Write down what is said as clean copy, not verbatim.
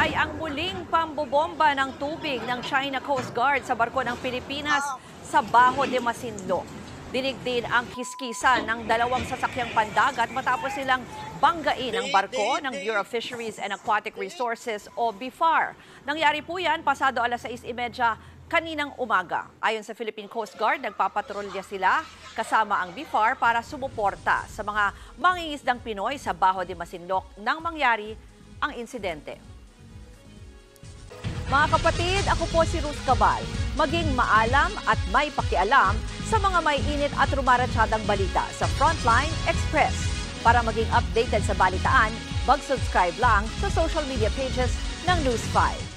ay ang muling pambobomba ng tubig ng China Coast Guard sa barko ng Pilipinas sa Bajo de Masinloc. Dinig din ang kiskisan ng dalawang sasakyang pandagat matapos silang banggain ang barko ng Bureau of Fisheries and Aquatic Resources o BIFAR. Nangyari po yan pasado alas 6:30 kaninang umaga. Ayon sa Philippine Coast Guard, nagpapatrolya sila kasama ang BIFAR para sumuporta sa mga mangingisdang Pinoy sa Bajo de Masinloc nang mangyari ang insidente. Mga kapatid, ako po si Ruth Cabal. Maging maalam at may pakialam sa mga may init at rumaratsyadang balita sa Frontline Express. Para maging updated sa balitaan, mag-subscribe lang sa social media pages ng News 5.